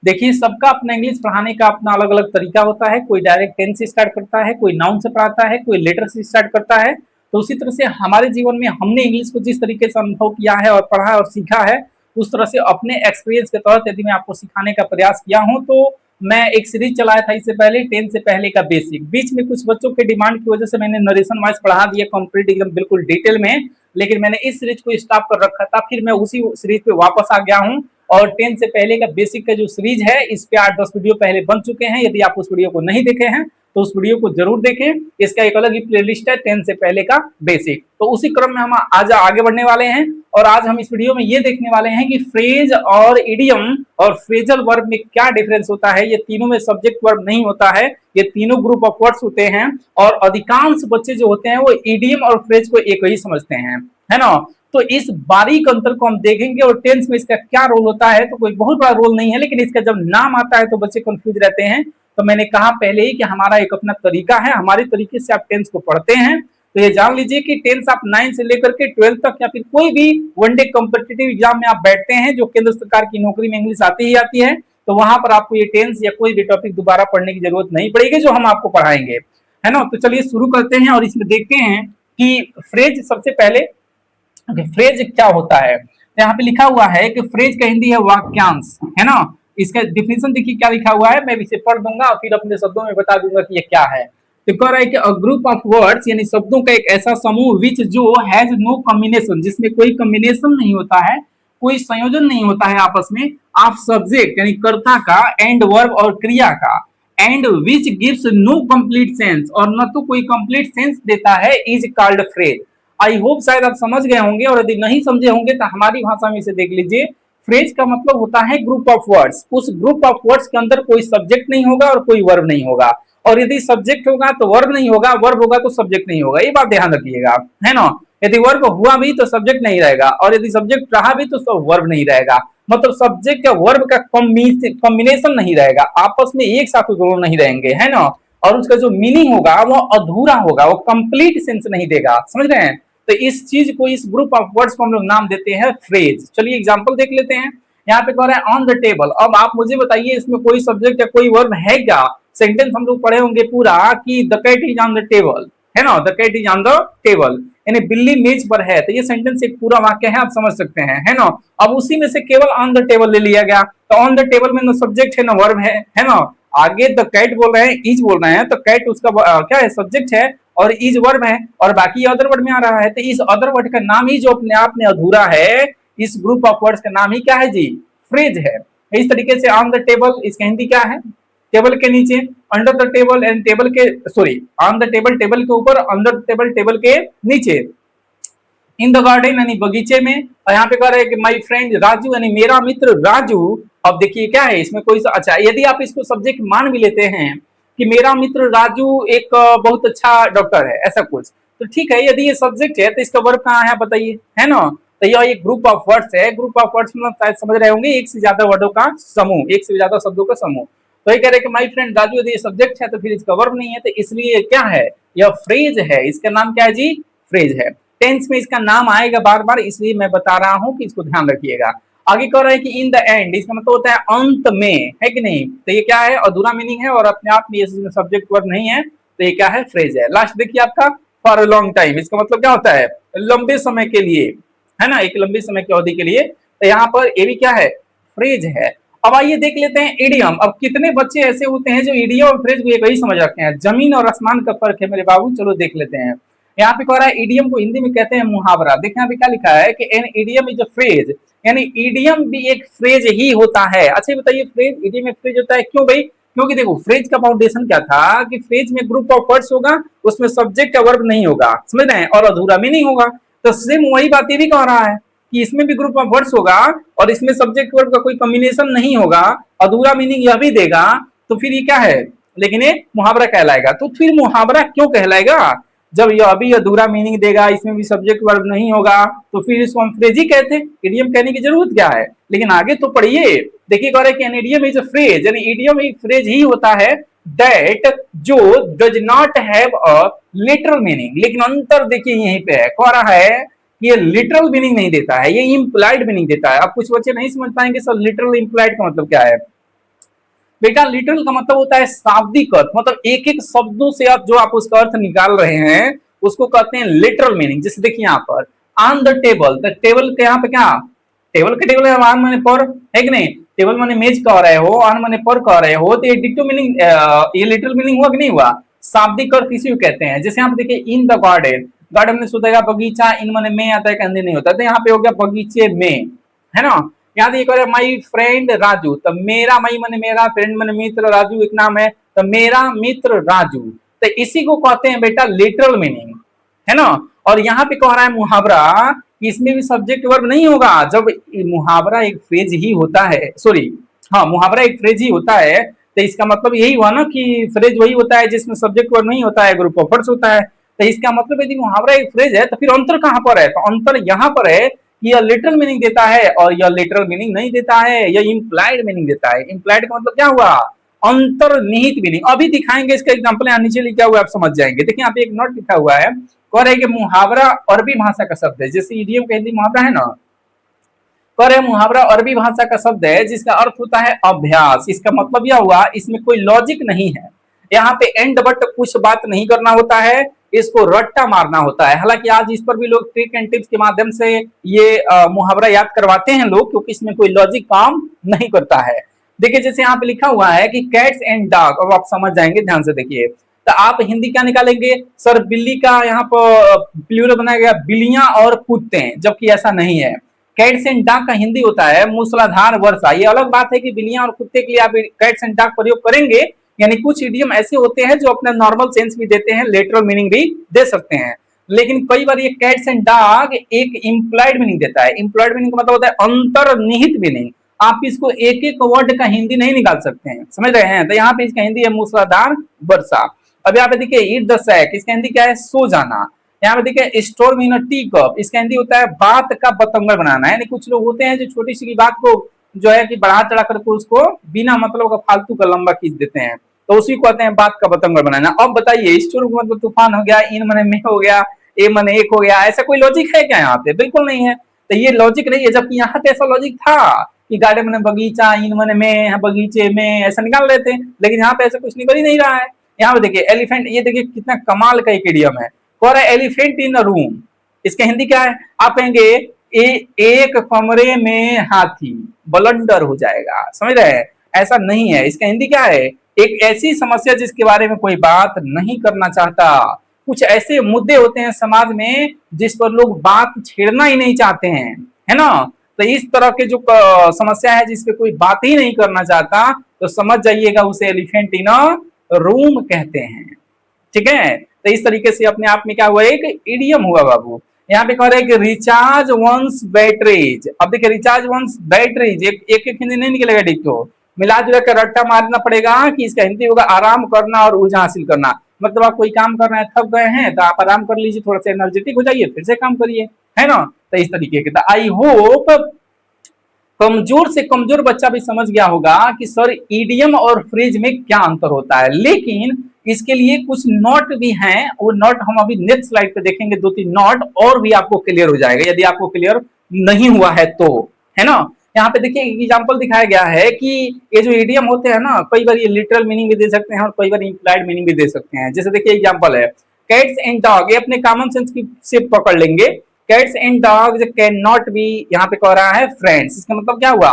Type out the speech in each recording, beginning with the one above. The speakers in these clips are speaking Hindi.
देखिए, सबका अपना इंग्लिश पढ़ाने का अपना अलग अलग तरीका होता है। कोई डायरेक्ट टेंस से स्टार्ट करता है, कोई नाउन से पढ़ाता है, कोई लेटर से स्टार्ट करता है। तो उसी तरह से हमारे जीवन में हमने इंग्लिश को जिस तरीके से अनुभव किया है और पढ़ा और सीखा है, उस तरह से अपने एक्सपीरियंस के तहत यदि मैं आपको सिखाने का प्रयास किया हूँ, तो मैं एक सीरीज चलाया था इससे पहले, 10 से पहले का बेसिक। बीच में कुछ बच्चों के डिमांड की वजह से मैंने नरेशन वाइज पढ़ा दिया कंप्लीट एकदम बिल्कुल डिटेल में, लेकिन मैंने इस सीरीज को स्टॉप कर रखा था। फिर मैं उसी सीरीज पे वापस आ गया हूँ और 10 से पहले का बेसिक का जो सीरीज है, इस पे 8-10 वीडियो पहले बन चुके हैं। यदि आप उस वीडियो को नहीं देखे हैं तो उस वीडियो को जरूर देखें। इसका एक अलग ही प्लेलिस्ट है 10 से पहले का बेसिक। तो उसी क्रम में हम आज आगे बढ़ने वाले हैं और आज हम इस वीडियो में ये देखने वाले हैं कि फ्रेज और इडियम और फ्रेजल वर्ब में क्या डिफरेंस होता है। ये तीनों में सब्जेक्ट वर्ब नहीं होता है, ये तीनों ग्रुप ऑफ वर्ड्स होते हैं और अधिकांश बच्चे जो होते हैं वो इडियम और फ्रेज को एक ही समझते हैं, है ना। तो इस बारीक अंतर को हम देखेंगे और टेंस में इसका क्या रोल होता है। तो कोई बहुत बड़ा रोल नहीं है, लेकिन इसका जब नाम आता है तो बच्चे कंफ्यूज रहते हैं। तो मैंने कहा पहले ही कि हमारा एक अपना तरीका है, हमारे तरीके से आप टेंस को पढ़ते हैं। तो ये जान लीजिए कि टेंस आप 9 से लेकर के 12 तक या फिर कोई भी वनडे कॉम्पिटिटिव एग्जाम में आप बैठते हैं, जो केंद्र सरकार की नौकरी में इंग्लिश आती ही आती है, तो वहां पर आपको ये टेंस या कोई भी टॉपिक दोबारा पढ़ने की जरूरत नहीं पड़ेगी, जो हम आपको पढ़ाएंगे, है ना। तो चलिए शुरू करते हैं और इसमें देखते हैं कि फ्रेज सबसे पहले फ्रेज क्या होता है। तो यहाँ पे लिखा हुआ है कि फ्रेज का हिंदी है वाक्यांश, है ना। इसका डिफिनेशन देखिए क्या लिखा हुआ है, मैं इसे पढ़ दूंगा और फिर अपने शब्दों में बता दूंगा कि ये क्या है। तो कह रहा है कि अ ग्रुप ऑफ वर्ड्स यानी शब्दों का एक ऐसा समूह विच जो हैज नो कॉम्बिनेशन, जिसमें कोई कॉम्बिनेशन नहीं होता है, कोई संयोजन नहीं होता है आपस में, ऑफ सब्जेक्ट यानी कर्ता का, एंड वर्ब और क्रिया का, and which gives no complete sense और न तो कोई कंप्लीट सेंस देता है, is called phrase. I hope शायद आप समझ गए होंगे, और यदि नहीं समझे होंगे तो हमारी भाषा में इसे देख लीजिए। फ्रेज का मतलब होता है ग्रुप ऑफ वर्ड्स। उस ग्रुप ऑफ वर्ड्स के अंदर कोई सब्जेक्ट नहीं होगा और कोई वर्ब नहीं होगा, और यदि सब्जेक्ट होगा तो वर्ब नहीं होगा, वर्ब होगा तो सब्जेक्ट नहीं होगा। ये बात ध्यान रखिएगा, है ना। यदि वर्ब हुआ भी तो सब्जेक्ट नहीं रहेगा, और यदि सब्जेक्ट रहा भी तो वर्ब नहीं रहेगा। मतलब सब्जेक्ट या वर्ब का कॉम्बिनेशन नहीं रहेगा, आपस में एक साथ दोनों नहीं रहेंगे, है ना। और उसका जो मीनिंग होगा वो अधूरा होगा, वो कंप्लीट सेंस नहीं देगा, समझ रहे हैं। तो इस चीज को, इस ग्रुप ऑफ वर्ड्स को हम लोग नाम देते हैं फ्रेज। चलिए एग्जांपल देख लेते हैं। यहाँ पे कह रहा है ऑन द टेबल। अब आप मुझे बताइए इसमें कोई सब्जेक्ट या कोई वर्ब है क्या। सेंटेंस हम लोग पढ़े होंगे पूरा कि the cat is on the table, है ना, the cat is on the table, यानी बिल्ली मेज पर है। तो ये सेंटेंस एक पूरा वाक्य है, आप समझ सकते हैं, है ना। अब उसी में से केवल ऑन द टेबल ले लिया गया, तो ऑन द टेबल में ना सब्जेक्ट है ना वर्ब है ना। आगे द कैट बोल रहे हैं, इज बोल रहे हैं, तो कैट उसका क्या है, सब्जेक्ट है, और इज वर्ब है, और बाकी अदर वर्ड में आ रहा है। तो इस अदर वर्ड का नाम ही जो अपने आप में अधूरा है, इस ग्रुप ऑफ वर्ड्स का नाम ही क्या है जी, फ्रेज है। इस तरीके से ऑन द टेबल, इसका हिंदी क्या है, टेबल के नीचे, under the table and table के, sorry, on the table table के ऊपर, अंडर द टेबल टेबल के नीचे, इन द गार्डन यानी बगीचे में। और यहाँ पे कह रहे हैं कि माई फ्रेंड राजू यानी मेरा मित्र राजू। अब देखिए क्या है इसमें, कोई अच्छा, यदि आप इसको सब्जेक्ट मान भी लेते हैं कि मेरा मित्र राजू एक बहुत अच्छा डॉक्टर है, ऐसा कुछ, तो ठीक है। यदि ये सब्जेक्ट है तो इसका वर्ब कहाँ है बताइए, है ना। तो यह एक ग्रुप ऑफ वर्ड्स है। ग्रुप ऑफ वर्ड्स में शायद समझ रहे होंगे, एक से ज्यादा वर्डों का समूह, एक से ज्यादा शब्दों का समूह। तो ये कह रहे हैं कि माई फ्रेंड राजू, यदि ये सब्जेक्ट है तो फिर इसका वर्ब नहीं है, तो इसलिए क्या है, यह फ्रेज है। इसका नाम क्या है जी, फ्रेज है। टेंस में इसका नाम आएगा बार बार, इसलिए मैं बता रहा हूं कि इसको ध्यान रखिएगा। आगे कह रहे हैं कि इन द एंड, इसका मतलब होता है अंत में, है कि नहीं। तो ये क्या है, अधूरा मीनिंग है और अपने आप में इसमें सब्जेक्ट वर्ब नहीं है, तो ये क्या है, फ्रेज है। लास्ट देखिए आपका फॉर अ लॉन्ग टाइम, इसका मतलब क्या होता है, लंबे समय के लिए, है ना, एक लंबी समय की अवधि के लिए। तो यहाँ पर ये भी क्या है, फ्रेज है। अब आइए देख लेते हैं इडियम। अब कितने बच्चे ऐसे होते हैं जो इडियम और फ्रेज को एक ही समझ रखते हैं, जमीन और आसमान का फर्क है मेरे बाबू। चलो देख लेते हैं। यहाँ पे कह रहा है इडियम को हिंदी में कहते हैं मुहावरा। देखिए यहाँ पे क्या लिखा है कि an idiom is a phrase, यानी इडियम भी एक फ्रेज ही होता है। अच्छा बताइए, फ्रेज इडियम एक फ्रेज होता है, क्यों भाई। क्योंकि देखो फ्रेज का फाउंडेशन क्या था कि फ्रेज में ग्रुप ऑफ वर्ड्स होगा, उसमें सब्जेक्ट या वर्ब नहीं होगा, समझ रहे हैं, और अधूरा भी नहीं होगा। तो सेम वही बात ये भी कह रहा है कि इसमें भी ग्रुप ऑफ वर्ड्स होगा और इसमें सब्जेक्ट वर्ब का कोई कॉम्बिनेशन नहीं होगा, अधूरा मीनिंग यह भी देगा, तो फिर ये क्या है, लेकिन ये मुहावरा कहलाएगा। तो फिर मुहावरा क्यों कहलाएगा, जब यह अभी अधूरा मीनिंग देगा, इसमें भी सब्जेक्ट वर्ब नहीं होगा, तो फिर इसको हम फ्रेज ही कहते हैं, इडियम कहने की जरूरत क्या है। लेकिन आगे तो पढ़िए, देखिए कह रहे हैं कि इडियम इज अ फ्रेज, यानी इडियम एक फ्रेज ही होता है दैट जो does not have a literal meaning. लेकिन अंतर देखिए यहीं पे है, कह रहा है ये लिटरल मीनिंग नहीं देता है, ये इंप्लाइड मीनिंग देता है। अब कुछ बच्चे नहीं समझ पाएंगे सर लिटरल इंप्लाइड का मतलब क्या है। बेटा लिटरल का मतलब होता है शाब्दिक अर्थ, मतलब एक एक शब्दों से आप जो आप उसका अर्थ निकाल रहे हैं उसको कहते हैं लिटरल मीनिंग। जैसे देखिए यहाँ पर on the table, the table के यहाँ पे क्या, टेबल के टेबल है, ऑन माने पर है कि नहीं, टेबल माने मेज कह रहे हो, ऑन माने पर कह रहे हो, तो ये डिक्टो मीनिंग, ये लिटरल मीनिंग हुआ कि नहीं हुआ, शाब्दिक अर्थ इसी को कहते हैं। जैसे यहाँ पे देखिए इन द गार्डन, गार्डन में सोचेगा बगीचा, इन माने में आता है, कहने नहीं होता, तो यहाँ पे हो गया बगीचे में, है ना। यहाँ देखिए माई फ्रेंड राजू, तो मेरा, माई माने मेरा, फ्रेंड माने मित्र, राजू एक नाम है, तो मेरा मित्र राजू, तो इसी को कहते हैं बेटा लिटरल मीनिंग, है ना। और यहाँ पे कह रहा है मुहावरा, इसमें भी सब्जेक्ट वर्ब नहीं होगा। जब मुहावरा एक फ्रेज ही होता है, सॉरी, हाँ मुहावरा एक फ्रेज ही होता है, तो इसका मतलब यही हुआ ना कि फ्रेज वही होता है जिसमें सब्जेक्ट वर्ब नहीं होता है, ग्रुप ऑफ वर्ड्स होता है। तो इसका मतलब यदि मुहावरा एक फ्रेज है तो फिर अंतर कहाँ पर है, तो अंतर यहाँ पर है कि यह लिटरल मीनिंग देता है और यह लिटरल मीनिंग नहीं देता है, यह इंप्लाइड मीनिंग देता है। इंप्लाइड का मतलब क्या हुआ, अंतर्निहित मीनिंग। अभी दिखाएंगे इसका एग्जाम्पल, यहाँ नीचे लिखा हुआ है, आप समझ जाएंगे। देखिए यहाँ पे एक नोट लिखा हुआ है, कह रहे कि मुहावरा अरबी भाषा का शब्द है, जैसे इडियम का हिंदी मुहावरा है ना, पर मुहावरा अरबी भाषा का शब्द है जिसका अर्थ होता है अभ्यास। इसका मतलब यह हुआ इसमें कोई लॉजिक नहीं है, यहाँ पे एंड बट कुछ बात नहीं करना होता है, इसको रट्टा मारना होता है। हालांकि आज इस पर भी लोग ट्रिक एंड टिप्स के माध्यम से ये मुहावरा याद करवाते हैं लोग, क्योंकि इसमें कोई लॉजिक काम नहीं करता है। देखिए जैसे यहाँ पे लिखा हुआ है कि कैट्स एंड डॉग, अब आप समझ जाएंगे, ध्यान से देखिए। तो आप हिंदी क्या निकालेंगे, सर बिल्ली का यहाँ पर प्लूरल बनाया गया बिल्लियां और कुत्ते, जबकि ऐसा नहीं है। कैट्स एंड डॉग का हिंदी होता है मूसलाधार वर्षा। ये अलग बात है कि बिल्लियां और कुत्ते के लिए आप कैट्स एंड डॉग प्रयोग करेंगे, यानी कुछ इडियम ऐसे होते हैं जो अपना नॉर्मल सेंस भी देते हैं, लेटरल मीनिंग भी दे सकते हैं, लेकिन कई बार ये कैट्स एंड डॉग एक इंप्लाइड मीनिंग देता है। इंप्लाइड मीनिंग का मतलब होता है अंतर्निहित मीनिंग। आप इसको एक एक वर्ड का हिंदी नहीं निकाल सकते हैं, समझ रहे हैं। तो यहाँ पे इसका हिंदी है मूसलाधार वर्षा। अब यहाँ पे देखिए ईट द सैक, इसका हिंदी क्या है, सो जाना। यहाँ पे देखिए store in a tea cup, इसका हिंदी होता है बात का बतंगड़ बनाना। यानी कुछ लोग होते हैं जो छोटी सी बात को जो है कि बढ़ा चढ़ा करके उसको बिना मतलब का फालतू का लंबा खींच देते हैं, तो उसी को कहते हैं बात का बतंगड़ बनाना। अब बताइए स्टोर मतलब तूफान हो गया, इन मने में हो गया, ए मने एक हो गया, ऐसा कोई लॉजिक है क्या यहाँ पे, बिल्कुल नहीं है। तो ये लॉजिक नहीं है, जबकि यहाँ पे ऐसा लॉजिक था कि गार्डन में बगीचा, इन मन में, बगीचे में, ऐसा निकाल रहे थे, लेकिन यहाँ पे ऐसा कुछ निकल ही नहीं रहा है। यहाँ पे देखिए एलिफेंट, ये देखिए कितना कमाल का एक इडियम है, कह रहा है एलिफेंट इन अ रूम, इसका हिंदी क्या है, आप कहेंगे एक कमरे में हाथी, बलंडर हो जाएगा, समझ रहे हैं। ऐसा नहीं है, इसका हिंदी क्या है, एक ऐसी समस्या जिसके बारे में कोई बात नहीं करना चाहता। कुछ ऐसे मुद्दे होते हैं समाज में जिस पर लोग बात छेड़ना ही नहीं चाहते हैं, है ना। तो इस तरह के जो समस्या है जिस पे कोई बात ही नहीं करना चाहता, तो समझ जाइएगा उसे एलिफेंट इन रूम कहते हैं, ठीक है। तो इस तरीके से अपने आप में क्या हुआ, एक इडियम हुआ बाबू। यहाँ पे कह रहे हैं कि रिचार्ज वंस बैटरीज। अब देखिए रिचार्ज वंस बैटरीज, एक एक हिंदी नहीं निकलेगा, डिक्टो मिला जुला कर रट्टा मारना पड़ेगा कि इसका हिंदी होगा आराम करना और ऊर्जा हासिल करना। मतलब आप कोई काम कर रहे हैं, थक गए हैं, तो आप आराम कर लीजिए, थोड़ा सा एनर्जेटिक हो जाइए, फिर से काम करिए, है ना। तो इस तरीके के, आई होप कमजोर से कमजोर बच्चा भी समझ गया होगा कि सर ईडियम और फ्रेज में क्या अंतर होता है। लेकिन इसके लिए कुछ नोट भी हैं, वो नोट हम अभी नेक्स्ट स्लाइड पे देखेंगे, दो तीन नोट और भी आपको क्लियर हो जाएगा यदि आपको क्लियर नहीं हुआ है तो, है ना। यहाँ पे देखिए एग्जांपल दिखाया गया है कि ये जो ईडियम होते हैं ना, कई बार ये लिटरल मीनिंग भी दे सकते हैं और कई बार इंप्लाइड मीनिंग भी दे सकते हैं। जैसे देखिए एग्जांपल है कैट्स एंड डॉग, ये अपने कॉमन सेंस की से पकड़ लेंगे। Cats and dogs can not be, यहाँ पे कह रहा है फ्रेंड्स, इसका मतलब क्या हुआ,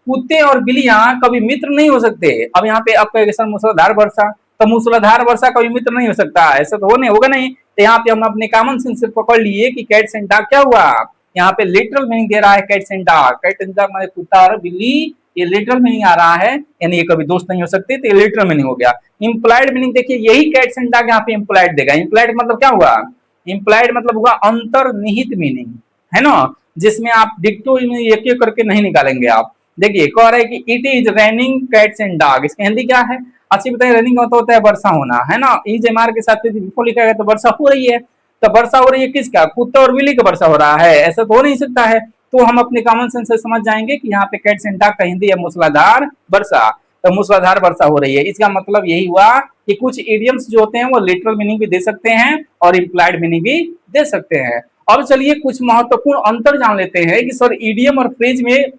कुत्ते और बिल्लियां कभी मित्र नहीं हो सकते। अब यहाँ पे आपका सर मूसलाधार वर्षा, तो मूसलाधार वर्षा कभी मित्र नहीं हो सकता, ऐसा तो होगा नहीं। तो यहाँ पे हम अपने कॉमन सेंस से पकड़ लिए कि कैट्स एंड डॉग क्या हुआ, यहाँ पे लिटरल मीनिंग दे रहा है cats and dog. Cat and dog माने कुत्ता और बिल्ली, ये लिटरल मीनिंग आ रहा है, यानी ये कभी दोस्त नहीं हो सकते, तो ये लिटरल मीनिंग हो गया। इंप्लाइड मीनिंग देखिए यही कैट्स एंड डॉग यहाँ पे इंप्लाइड देगा। इंप्लाइड मतलब क्या हुआ, इंप्लाइड मतलब हुआ अंतर्निहित मीनिंग, है ना, जिसमें आप डिक्टो एक एक करके नहीं निकालेंगे आप। देखिए कह रहे हैं कि it is raining cats and dog, इसकी हिंदी क्या है, अच्छी बताइए। रेनिंग का मतलब होता है वर्षा होना, है ना, इज एम आर के साथ बिफोर लिखा गया तो वर्षा हो रही है। तो वर्षा हो रही है किसका, कुत्ता और बिल्ली का वर्षा हो रहा है, ऐसा तो हो नहीं सकता है। तो हम अपने कॉमन सेंस से समझ जाएंगे कि यहाँ पे कैट्स एंड डॉग का हिंदी है मूसलाधार वर्षा, तो मूसलाधार वर्षा हो रही है। इसका मतलब यही हुआ कि कुछ इडियम्स जो होते हैं वो लिटरल मीनिंग भी दे सकते हैं और इंप्लाइड मीनिंग भी दे सकते हैं। अब चलिए कुछ महत्वपूर्ण अंतर जान लेते हैं कि सर इडियम और फ्रेज में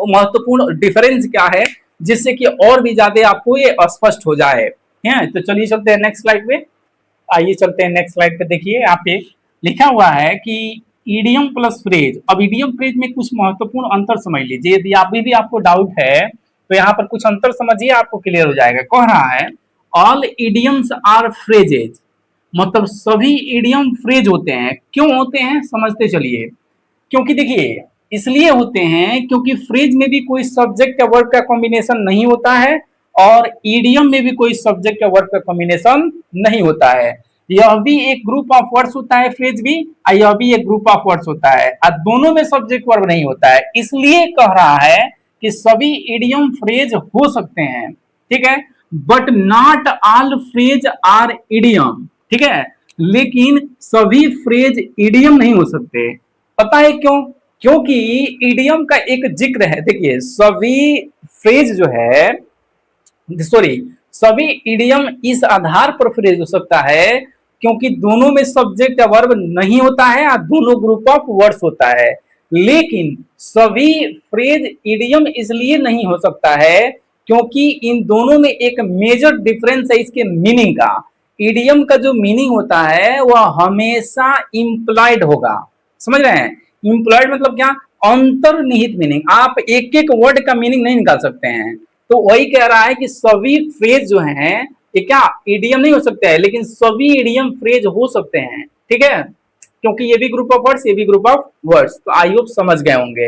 महत्वपूर्ण डिफरेंस क्या है, जिससे कि और भी ज्यादा आपको ये स्पष्ट हो जाए। है तो चलिए चलते हैं नेक्स्ट स्लाइड पे। आइए चलते हैं नेक्स्ट स्लाइड पे। देखिए यहाँ पे लिखा हुआ है कि ईडियम प्लस फ्रेज। अब ईडियम फ्रेज में कुछ महत्वपूर्ण अंतर समझ लीजिए, यदि अभी भी आपको डाउट है तो यहाँ पर कुछ अंतर समझिए, आपको क्लियर हो जाएगा। कह रहा है ऑल ईडियम्स आर फ्रेजेज, मतलब सभी ईडियम फ्रेज होते हैं। क्यों होते हैं समझते चलिए। क्योंकि देखिए इसलिए होते हैं क्योंकि फ्रेज में भी कोई सब्जेक्ट या वर्ब का कॉम्बिनेशन नहीं होता है और ईडियम में भी कोई सब्जेक्ट या वर्ब का कॉम्बिनेशन नहीं होता है। यह भी एक ग्रुप ऑफ वर्ड्स होता है, फ्रेज भी, और यह भी एक ग्रुप ऑफ वर्ड्स होता है और दोनों में सब्जेक्ट वर्ब नहीं होता है। इसलिए कह रहा है कि सभी ईडियम फ्रेज हो सकते हैं, ठीक है, but not all phrase are idiom, ठीक है, लेकिन सभी फ्रेज ईडियम नहीं हो सकते। पता है क्यों? क्योंकि ईडियम का एक जिक्र है। देखिए सभी फ्रेज जो है, सॉरी, सभी ईडियम इस आधार पर फ्रेज हो सकता है क्योंकि दोनों में सब्जेक्ट या वर्ब नहीं होता है और दोनों ग्रुप ऑफ वर्ड्स होता है। लेकिन सभी फ्रेज ईडियम इसलिए नहीं हो सकता है क्योंकि इन दोनों में एक मेजर डिफरेंस है इसके मीनिंग का। ईडियम का जो मीनिंग होता है वह हमेशा इंप्लॉयड होगा। समझ रहे हैं? इंप्लॉयड मतलब क्या? अंतर्निहित मीनिंग। आप एक एक वर्ड का मीनिंग नहीं निकाल सकते हैं। तो वही कह रहा है कि सभी फ्रेज जो हैं ये क्या ईडियम नहीं हो सकते हैं, लेकिन सभी ईडियम फ्रेज हो सकते हैं, ठीक है, क्योंकि ये भी ग्रुप ऑफ वर्ड्स, ये भी ग्रुप ऑफ वर्ड्स। तो आई होप समझ गए होंगे,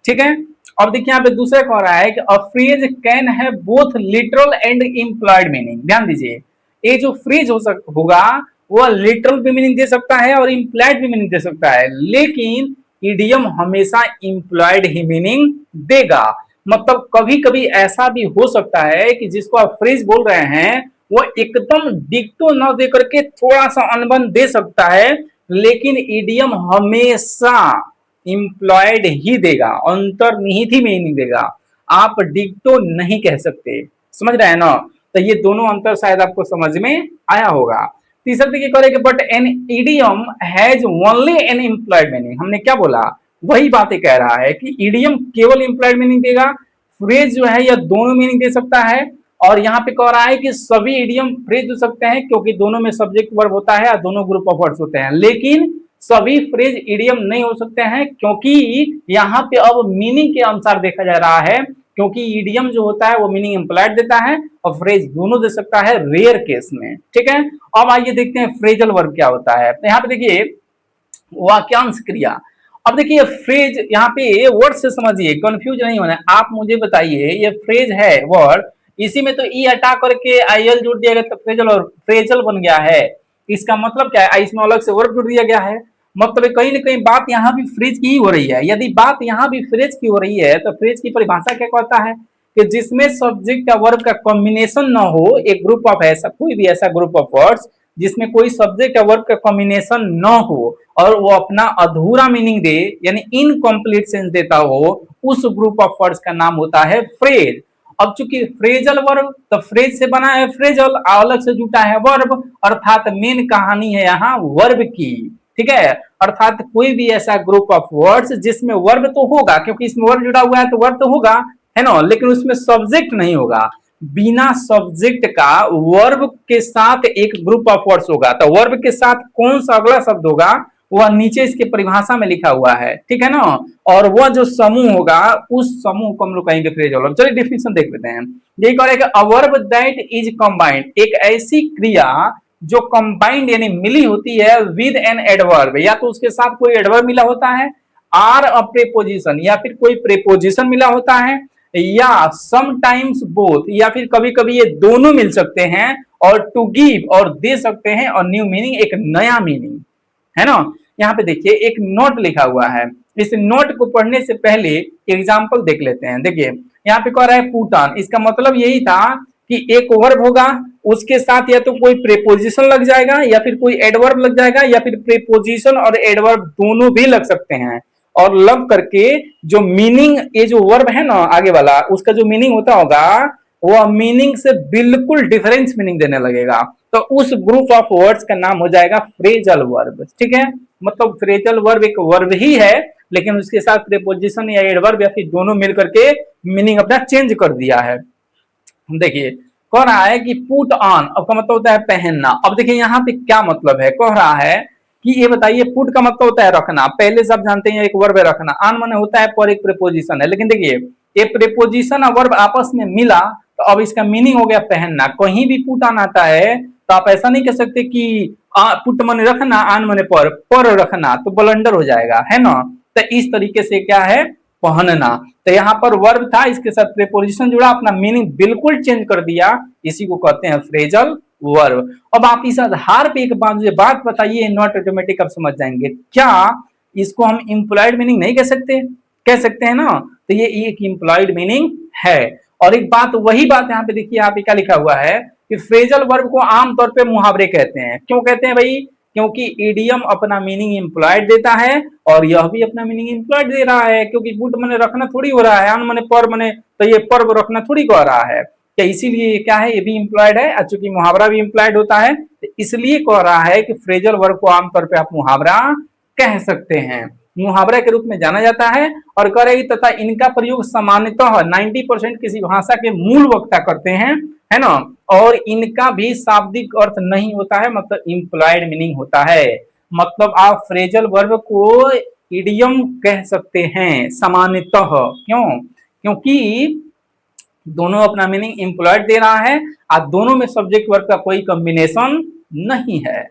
ठीक है। अब देखिए यहाँ पे दूसरा कह रहा है कि a phrase can have both literal and employed meaning. ध्यान दीजिए, ये जो फ्रेज होगा वह लिटरल भी मीनिंग दे सकता है और इंप्लॉयड भी मीनिंग दे सकता है, लेकिन ईडियम हमेशा इंप्लॉयड ही मीनिंग देगा। मतलब कभी कभी ऐसा भी हो सकता है कि जिसको आप फ्रेज बोल रहे हैं वो एकदम डिक्टो न दे करके थोड़ा सा अनबन दे सकता है, लेकिन ईडियम हमेशा इंप्लॉयड ही देगा, अंतर्निहित ही मीनिंग देगा। आप डिक्टो नहीं कह सकते। समझ रहे हैं ना? तो ये दोनों अंतर शायद आपको समझ में आया होगा। तीसरा देखिए करेंगे but an idiom has only an employed meaning. हमने क्या बोला? वही बातें कह रहा है कि ईडियम केवल इंप्लॉयड मीनिंग देगा, फ्रेज जो है यह दोनों मीनिंग दे सकता है। और यहाँ पे कह रहा है कि सभी ईडियम फ्रेज हो सकते हैं क्योंकि दोनों में सब्जेक्ट वर्ब होता है और दोनों ग्रुप ऑफ वर्ड्स होते हैं, लेकिन सभी फ्रेज ईडियम नहीं हो सकते हैं क्योंकि यहाँ पे अब मीनिंग के अनुसार देखा जा रहा है। क्योंकि ईडियम जो होता है वो मीनिंग इंप्लाइड देता है और फ्रेज दोनों दे सकता है रेयर केस में, ठीक है। अब आइए देखते हैं फ्रेजल वर्ब क्या होता है। तो यहाँ पे देखिए वाक्यांश क्रिया। अब देखिए फ्रेज यहाँ पे वर्ड से समझिए, कंफ्यूज नहीं होना है। आप मुझे बताइए ये फ्रेज है वर्ड, इसी में तो ई हटा करके आई एल जोड़ दिया गया तो फ्रेजल और फ्रेजल बन गया है। इसका मतलब क्या है? इसमें अलग से वर्ब जोड़ दिया गया है। मतलब कहीं ना कहीं बात यहाँ भी फ्रेज की ही हो रही है। यदि बात यहाँ भी फ्रेज की हो रही है तो फ्रेज की परिभाषा क्या कहता है कि जिसमें सब्जेक्ट या वर्ब का कॉम्बिनेशन ना हो, एक ग्रुप ऑफ ऐसा कोई भी ऐसा ग्रुप ऑफ वर्ड्स जिसमें कोई सब्जेक्ट या वर्ब का कॉम्बिनेशन न हो और वो अपना अधूरा मीनिंग दे, यानी इनकम्प्लीट सेंस देता हो, उस ग्रुप ऑफ वर्ड्स का नाम होता है फ्रेज। अब चूंकि फ्रेजल वर्ब तो फ्रेज से बना है फ्रेजल, अलग से जुटा है वर्ब, अर्थात मेन कहानी है यहाँ वर्ब की, ठीक है। अर्थात कोई भी ऐसा ग्रुप ऑफ वर्ड्स जिसमें वर्ब तो होगा, क्योंकि इसमें वर्ब जुड़ा हुआ है तो वर्ब तो होगा, है ना, लेकिन उसमें सब्जेक्ट नहीं होगा। बिना सब्जेक्ट का वर्ब के साथ एक ग्रुप ऑफ वर्ड्स होगा, तो वर्ब के साथ कौन सा अगला शब्द होगा वह नीचे इसके परिभाषा में लिखा हुआ है, ठीक है ना। और वह जो समूह होगा उस समूह को हम लोग कहेंगे फ्रेजल वर्ब। चलिए डिफिनेशन देख लेते हैं। यही करेगा a verb that is combined, एक ऐसी क्रिया जो कंबाइंड यानी मिली होती है विद एन एडवर्ब, या तो उसके साथ कोई एडवर्ब मिला होता है, आर अ प्रेपोजिशन या फिर कोई प्रेपोजिशन मिला होता है, या समटाइम्स बोथ या फिर कभी कभी ये दोनों मिल सकते हैं, और टू गिव और दे सकते हैं और न्यू मीनिंग एक नया मीनिंग, है ना। यहाँ पे देखिए एक नोट लिखा हुआ है, इस नोट को पढ़ने से पहले एग्जाम्पल देख लेते हैं। देखिए यहाँ पे कह रहा है पुट ऑन, इसका मतलब यही था कि एक वर्ब होगा उसके साथ या तो कोई प्रेपोजिशन लग जाएगा या फिर कोई एडवर्ब लग जाएगा, या फिर प्रेपोजिशन और एडवर्ब दोनों भी लग सकते हैं, और लग करके जो मीनिंग, ये जो वर्ब है ना आगे वाला, उसका जो मीनिंग होता होगा वह मीनिंग से बिल्कुल डिफरेंस मीनिंग देने लगेगा, तो उस ग्रुप ऑफ वर्ड्स का नाम हो जाएगा फ्रेजल वर्ब, ठीक है। मतलब फ्रेजल वर्ब एक वर्ब ही है लेकिन उसके साथ प्रेपोजिशन या एडवर्ब या फिर दोनों मिलकर के मीनिंग अपना चेंज कर दिया है। देखिए कह रहा है कि पुट ऑन, अब का मतलब होता है पहनना। अब देखिए यहाँ पे क्या मतलब है, कह रहा है कि ये बताइए पुट का मतलब होता है रखना, पहले से आप जानते हैं एक वर्ब है रखना, ऑन माने होता है पर एक प्रीपोजिशन है, लेकिन देखिए ये प्रीपोजिशन और वर्ब आपस में मिला तो अब इसका मीनिंग हो गया पहनना। कहीं भी पुट ऑन आता है तो आप ऐसा नहीं कह सकते कि पुट माने रखना, ऑन माने पर रखना, तो ब्लंडर हो जाएगा, है ना। तो इस तरीके से क्या है, पहनना। तो यहाँ पर वर्ब था, इसके साथ प्रीपोजिशन जुड़ा, अपना मीनिंग बिल्कुल चेंज कर दिया, इसी को कहते हैं फ्रेजल वर्ब। अब आप इस आधार पे एक बात मुझे बात बताइए, नॉट ऑटोमेटिक आप समझ जाएंगे, क्या इसको हम इंप्लॉयड मीनिंग नहीं कह सकते? कह सकते हैं ना। तो ये एक इंप्लॉयड मीनिंग है। और एक बात, वही बात यहाँ पे देखिए, यहाँ पे क्या लिखा हुआ है कि फ्रेजल वर्ब को आमतौर पे मुहावरे कहते हैं। क्यों कहते हैं भाई? क्योंकि इडियम अपना मीनिंग इंप्लॉयड देता है और यह भी अपना मीनिंग इंप्लॉयड दे रहा है, क्योंकि पुट मने रखना थोड़ी हो रहा है, आन मने पर मने तो ये पर्व रखना थोड़ी कह रहा है, क्या इसीलिए ये क्या है, ये भी इंप्लॉयड है। चूंकि मुहावरा भी इंप्लॉयड होता है तो इसलिए कह रहा है कि फ्रेजल वर्ब को आमतौर पर आप मुहावरा कह सकते हैं, मुहावरा के रूप में जाना जाता है। और कह रहे तथा इनका प्रयोग सामान्यतः 90% किसी भाषा के मूल वक्ता करते हैं, है ना। और इनका भी शाब्दिक अर्थ नहीं होता है, मतलब इंप्लॉयड मीनिंग होता है। मतलब आप फ्रेजल वर्ब को इडियम कह सकते हैं सामान्यतः। क्यों? क्योंकि दोनों अपना मीनिंग इंप्लॉयड दे रहा है और दोनों में सब्जेक्ट वर्ब का कोई कॉम्बिनेशन नहीं है,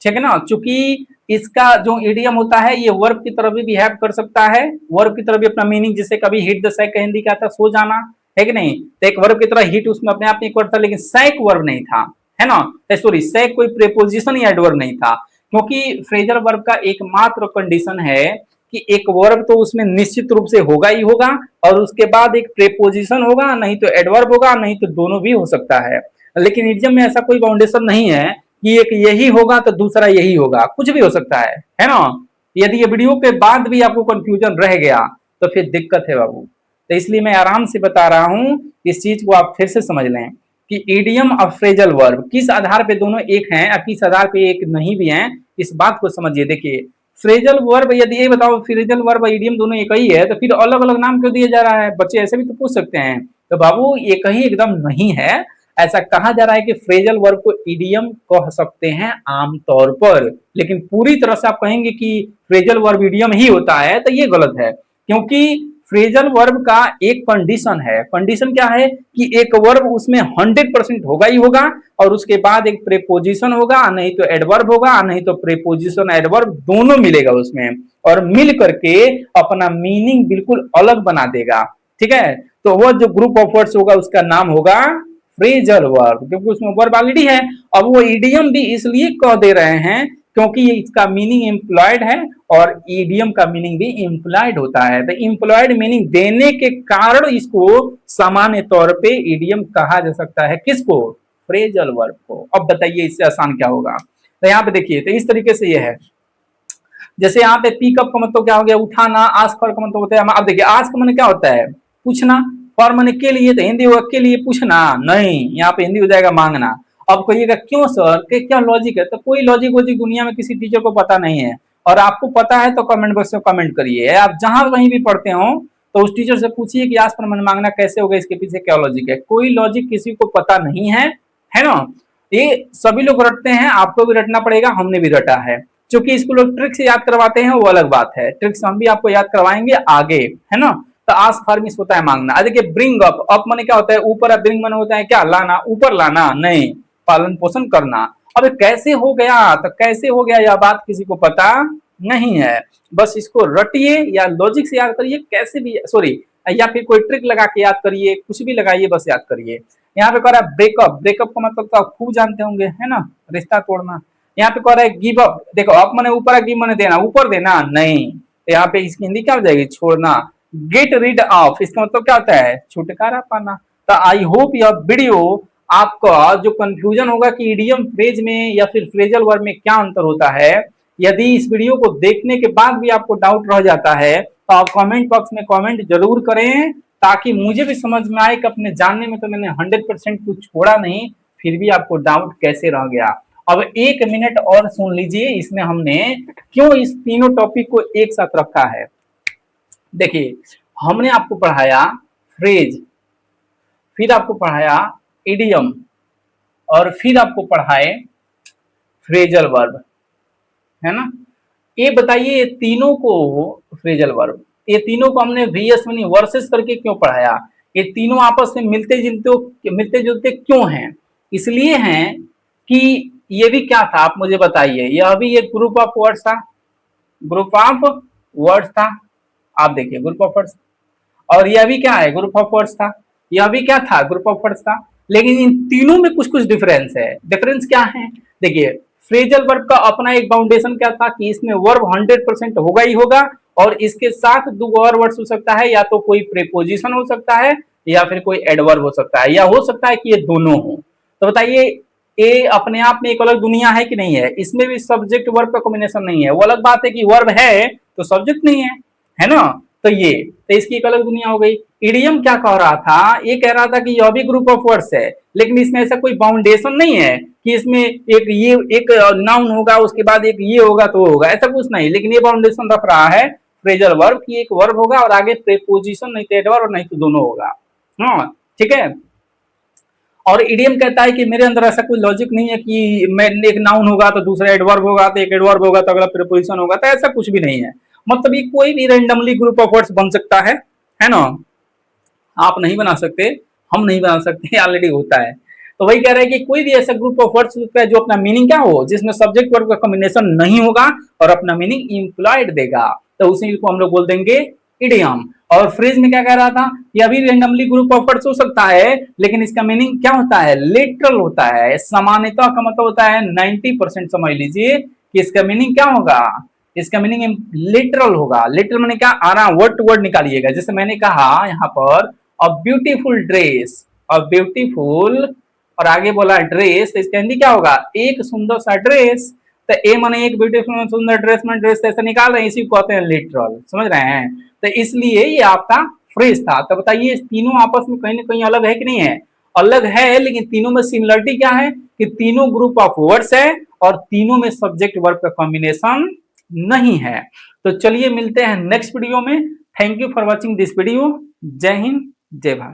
ठीक है ना। चूंकि इसका जो इडियम होता है ये वर्ब की तरफ भी बिहेव कर सकता है, वर्ब की तरफ भी अपना मीनिंग, जैसे कभी हिट द सैक हिंदी का था सो जाना, है कि नहीं। तो एक वर्ब की तरह हिट उसमें अपने आप में एक वर्ब था, लेकिन सैक वर्ब नहीं था, है ना। सॉरी, सैक कोई प्रीपोजिशन या एडवर्ब नहीं था, क्योंकि फ्रेजल वर्ब का एकमात्र कंडीशन है कि एक वर्ब तो उसमें निश्चित रूप से होगा ही होगा और उसके बाद एक प्रीपोजिशन होगा, नहीं तो एडवर्ब होगा, नहीं तो दोनों भी हो सकता है। लेकिन इडियम में ऐसा कोई बाउंडेशन नहीं है कि एक यही होगा तो दूसरा यही होगा, कुछ भी हो सकता है ना। यदि ये वीडियो के बाद भी आपको कंफ्यूजन रह गया तो फिर दिक्कत है बाबू। तो इसलिए मैं आराम से बता रहा हूं, इस चीज को आप फिर से समझ लें कि इडियम और फ्रेजल वर्ब किस आधार पे दोनों एक हैं और किस आधार पे एक नहीं भी हैं, इस बात को समझिए। देखिए फ्रेजल वर्ब, यदि ये बताओ फ्रेजल वर्ब और इडियम दोनों एक ही है तो फिर अलग अलग नाम क्यों दिया जा रहा है? बच्चे ऐसे भी तो पूछ सकते हैं। तो बाबू एक ही एकदम नहीं है, ऐसा कहा जा रहा है कि फ्रेजल वर्ब को इडियम कह सकते हैं आमतौर पर, लेकिन पूरी तरह से आप कहेंगे कि फ्रेजल वर्ब इडियम ही होता है तो ये गलत है। क्योंकि फ्रेजल वर्ब का एक कंडीशन है, कंडीशन क्या है कि एक वर्ब उसमें 100% होगा ही होगा और उसके बाद एक प्रीपोजिशन होगा, नहीं तो एडवर्ब होगा, नहीं तो प्रीपोजिशन एडवर्ब दोनों मिलेगा उसमें, और मिल करके अपना मीनिंग बिल्कुल अलग बना देगा, ठीक है। तो वो जो ग्रुप ऑफ वर्ड्स होगा उसका नाम होगा फ्रेजल वर्ब, क्योंकि उसमें वर्ब ऑलरेडी है। अब वो इडियम भी इसलिए कह दे रहे हैं क्योंकि इसका मीनिंग एम्प्लॉयड है और ईडियम का मीनिंग भी इम्प्लॉयड होता है। तो इम्प्लॉयड मीनिंग देने के कारण इसको सामान्य तौर पे ईडियम कहा जा सकता है। किसको? फ्रेजल वर्ब को। अब बताइए इससे आसान क्या होगा। तो यहाँ पे देखिए, तो इस तरीके से ये है, जैसे यहाँ पे पिकअप का मतलब क्या हो गया, उठाना। आस्क फॉर का मतलब होता है, अब देखिए आस्क माने क्या होता है, पूछना। फॉर माने के लिए, तो हिंदी होगा के लिए पूछना, नहीं यहाँ पे हिंदी हो जाएगा मांगना। अब कहिएगा क्यों सर, के क्या लॉजिक है? तो कोई लॉजिक वॉजिक दुनिया में किसी टीचर को पता नहीं है, और आपको पता है तो कमेंट बॉक्स में कमेंट करिए। आप जहां कहीं भी पढ़ते हो तो उस टीचर से पूछिए कि आस्क फॉर माने मांगना कैसे होगा, इसके पीछे क्या लॉजिक है। कोई लॉजिक किसी को पता नहीं है ना। ये सभी लोग रटते हैं, आपको भी रटना पड़ेगा, हमने भी रटा है। चूंकि इसको लोग ट्रिक से याद करवाते हैं वो अलग बात है, ट्रिक्स हम भी आपको याद करवाएंगे आगे, है ना। तो आस्क फॉर मींस होता है मांगना। देखिए ब्रिंग अप माने क्या होता है, ऊपर। ब्रिंग माने होता है क्या, लाना, ऊपर लाना, नहीं, पालन पोषण करना। अब कैसे हो गया, तो कैसे हो गया यह बात किसी को पता नहीं है। बस इसको रटिए या लॉजिक से याद करिए, कैसे भी, सॉरी, या फिर कोई ट्रिक लगा के याद करिए, कुछ भी लगाइए, बस याद करिए। यहाँ पे कह रहा है ब्रेकअप, ब्रेकअप का मतलब तो आप खूब जानते होंगे, है ना, रिश्ता तोड़ना। यहाँ पे कह रहा है गिव अप, देखो अप माने ऊपर है, गिव माने देना, ऊपर देना, नहीं। तो यहाँ पे इसकी हिंदी क्या हो जाएगी, छोड़ना। गेट रीड ऑफ, इसका मतलब क्या होता है, छुटकारा पाना। तो आई होप यह वीडियो आपका जो कंफ्यूजन होगा कि इडियम फ्रेज में या फिर फ्रेजल वर्ब में क्या अंतर होता है, यदि इस वीडियो को देखने के बाद भी आपको डाउट रह जाता है तो आप कमेंट बॉक्स में कमेंट जरूर करें, ताकि मुझे भी समझ में आए कि अपने जानने में तो मैंने 100% कुछ छोड़ा नहीं, फिर भी आपको डाउट कैसे रह गया। अब 1 मिनट और सुन लीजिए, इसमें हमने क्यों इस तीनों टॉपिक को एक साथ रखा है। देखिए हमने आपको पढ़ाया फ्रेज, फिर आपको पढ़ाया इडियम, और फिर आपको पढ़ाए फ्रेजल वर्ब, है ना। ये बताइए ये तीनों को, फ्रेजल वर्ब, ये तीनों को हमने वीएस मीनिंग वर्सेस करके क्यों पढ़ाया? ये तीनों आपस में मिलते जुलते क्यों हैं? इसलिए हैं कि ये भी क्या था आप मुझे बताइए, यह भी एक ग्रुप ऑफ वर्ड्स था, ग्रुप ऑफ वर्ड्स था। आप देखिए ग्रुप ऑफ वर्ड्स, और यह भी क्या है, ग्रुप ऑफ वर्ड्स था। यह भी क्या था, ग्रुप ऑफ वर्ड्स था। लेकिन इन तीनों में कुछ कुछ डिफरेंस है। डिफरेंस क्या है? देखिए फ्रेजल वर्ब का अपना एक बाउंडेशन क्या था कि इसमें वर्ब 100% होगा ही होगा, और इसके साथ दो और वर्ड्स हो सकता है, या तो कोई प्रीपोजिशन हो सकता है या फिर कोई एडवर्ब हो सकता है, या हो सकता है कि ये दोनों हो। तो बताइए ये अपने आप में एक अलग दुनिया है कि नहीं है? इसमें भी सब्जेक्ट वर्ब का कॉम्बिनेशन नहीं है। वो अलग बात है कि वर्ब है तो सब्जेक्ट नहीं है ना। तो ये, तो इसकी एक अलग दुनिया हो गई। इडियम क्या कह रहा था? ये कह रहा था कि यह भी ग्रुप ऑफ वर्ड्स है, लेकिन इसमें ऐसा कोई बाउंडेशन नहीं है कि इसमें एक नाउन होगा उसके बाद एक ये होगा तो होगा, ऐसा कुछ नहीं। लेकिन ये बाउंडेशन रख रहा है फ्रेजल वर्ब की, एक वर्ब होगा और आगे प्रीपोजिशन नहीं तो एडवर्ब और नहीं तो दोनों होगा। हाँ ठीक है। और इडियम कहता है कि मेरे अंदर ऐसा कोई लॉजिक नहीं है कि मैं एक नाउन होगा तो दूसरा एडवर्ब होगा, तो एक एडवर्ब होगा तो अगला प्रीपोजिशन होगा, तो ऐसा कुछ भी नहीं है। मतलब ये कोई भी रैंडमली ग्रुप ऑफ वर्ड्स बन सकता है ना। आप नहीं बना सकते, हम नहीं बना सकते, ऑलरेडी होता है। तो वही कह रहे हैं कि कोई भी ऐसा ग्रुप ऑफ वर्ड्स होता है जो अपना मीनिंग क्या हो, जिसमें सब्जेक्ट वर्ब का कॉम्बिनेशन नहीं होगा और अपना मीनिंग इंप्लॉयड देगा, तो उसी को हम लोग बोल देंगे इडियम। और फ्रेज में क्या कह रहा था, ये अभी रैंडमली ग्रुप ऑफ वर्ड्स हो सकता है, लेकिन इसका मीनिंग क्या होता है, लिटरल होता है। सामान्यतः का मतलब होता है 90%, समझ लीजिए कि इसका मीनिंग क्या होगा, इसका मीनिंग लिटरल होगा। लिटरल मैंने क्या आ रहा, वर्ड टू वर्ड निकालिएगा। जैसे मैंने कहा यहाँ पर a beautiful dress, a beautiful, और आगे बोला ड्रेस, तो इसका हिंदी क्या होगा, एक सुंदर सा ड्रेस। तो ए माने एक ब्यूटीफुल सुंदर ड्रेस में ड्रेस ऐसा निकाल रहे हैं, इसी को कहते हैं लिटरल, समझ रहे हैं। तो इसलिए ये आपका फ्रेज था। तो बताइए तीनों आपस में कहीं ना कहीं अलग है कि नहीं है? अलग है, लेकिन तीनों में सिमिलरिटी क्या है कि तीनों ग्रुप ऑफ वर्ड्स है और तीनों में सब्जेक्ट वर्ब का कॉम्बिनेशन नहीं है। तो चलिए मिलते हैं नेक्स्ट वीडियो में। Thank you for watching this video. जय हिंद, जय भारत।